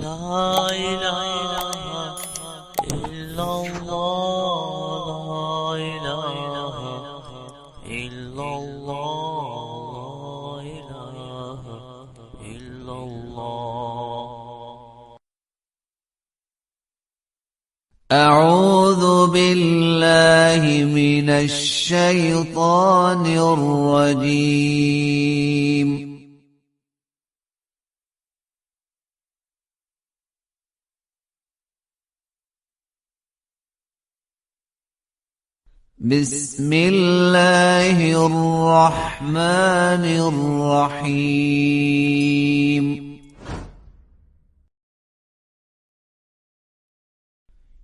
لا إله إلا الله لا إله إلا الله لا إله إلا الله. أعوذ بالله من الشيطان الرجيم. بسم الله الرحمن الرحيم.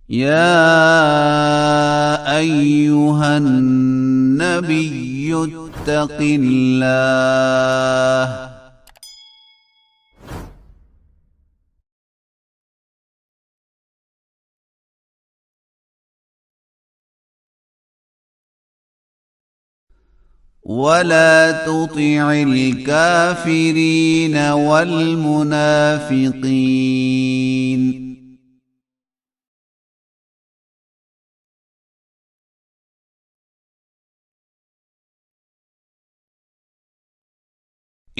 يا أيها النبي اتق الله ولا تطع الكافرين والمنافقين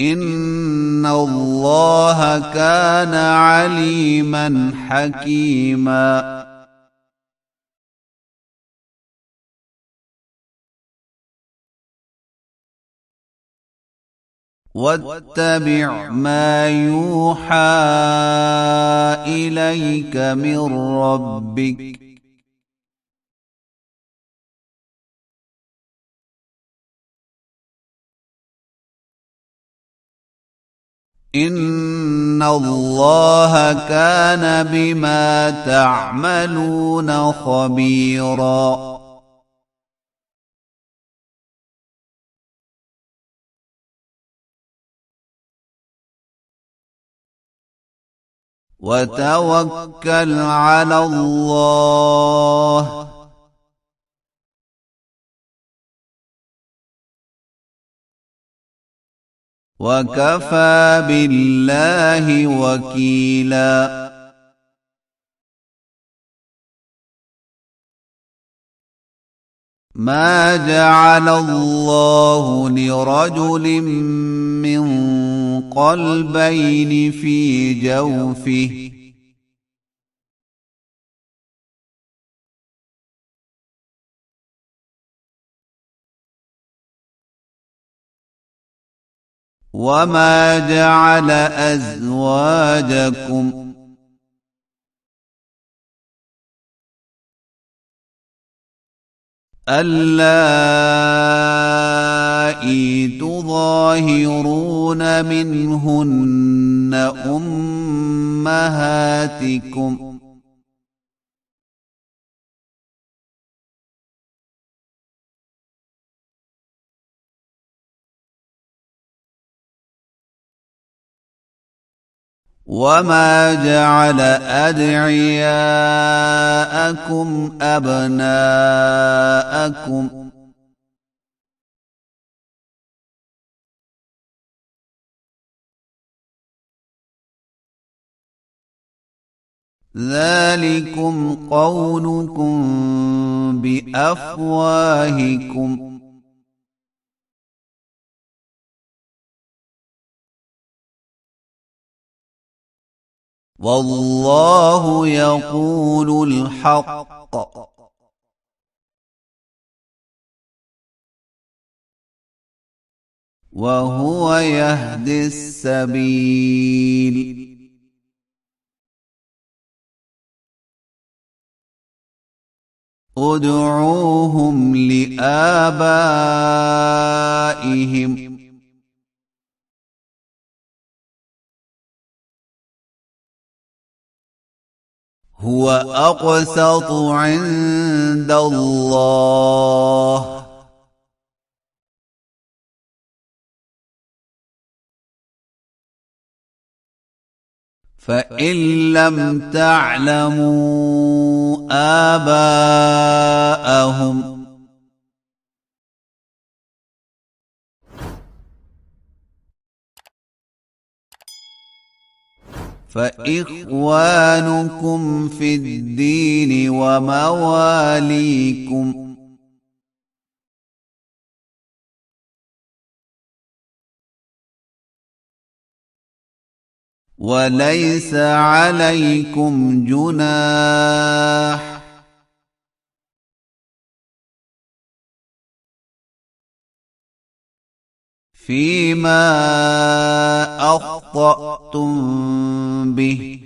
إن الله كان عليما حكيما. واتبع ما يوحى إليك من ربك إن الله كان بما تعملون خبيرا. وتوكل على الله وكفى بالله وكيلا. ما جعل الله لرجل من قلبين في جوفه وما جعل أزواجكم اللائي تظاهرون منهن أمهاتكم وما جعل أدعياءكم أبناءكم ذلكم قولكم بأفواهكم والله يقول الحق وهو يهدي السبيل. ادعوهم لآبائهم هو أقسط عند الله فإن لم تعلموا آباءهم فإخوانكم في الدين ومواليكم وليس عليكم جناح فيما أخطأتم به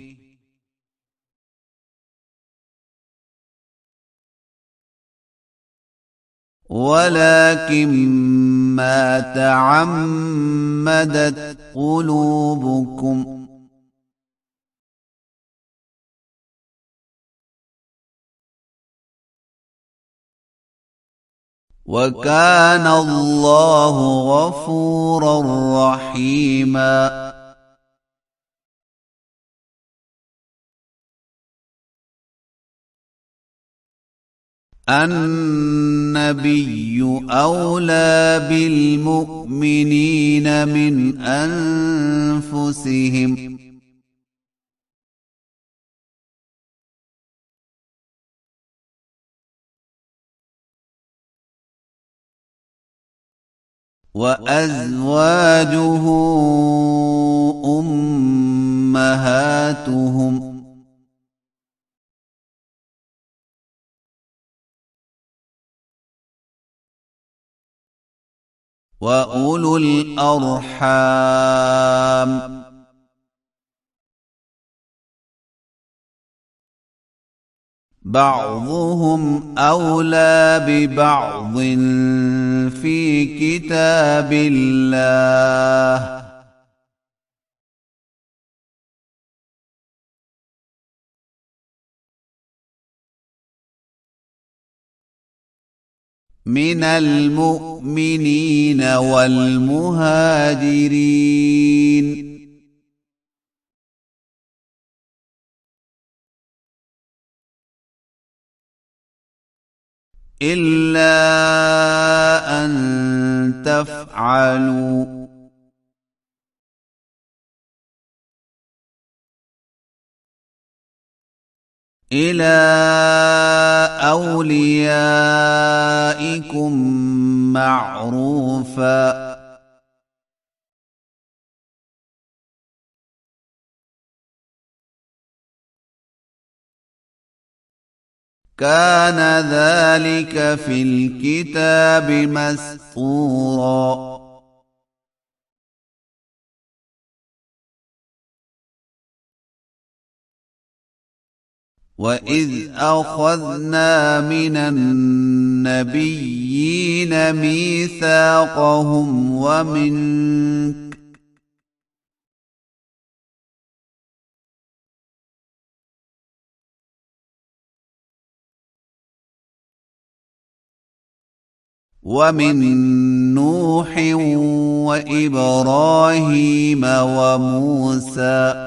ولكن ما تعمدت قلوبكم وكان الله غفورا رحيما النبي أولى بالمؤمنين من أنفسهم وأزواجه أمهاتهم وأولو الأرحام بعضهم أولى ببعض في كتاب الله من المؤمنين والمهاجرين إلا أن تفعلوا إلى أوليائكم معروفا كان ذلك في الكتاب مسطورا وإذ أخذنا من النبيين ميثاقهم ومنك ومن نوح وإبراهيم وموسى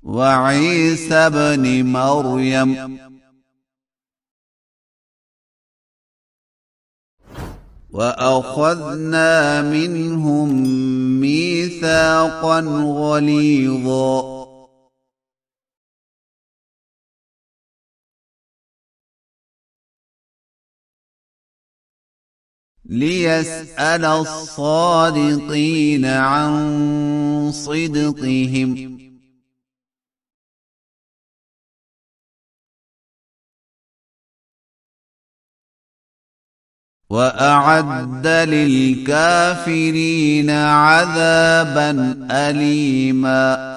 وعيسى ابن مريم وأخذنا منهم ميثاقا غليظا ليسأل الصادقين عن صدقهم وأعد للكافرين عذابا أليما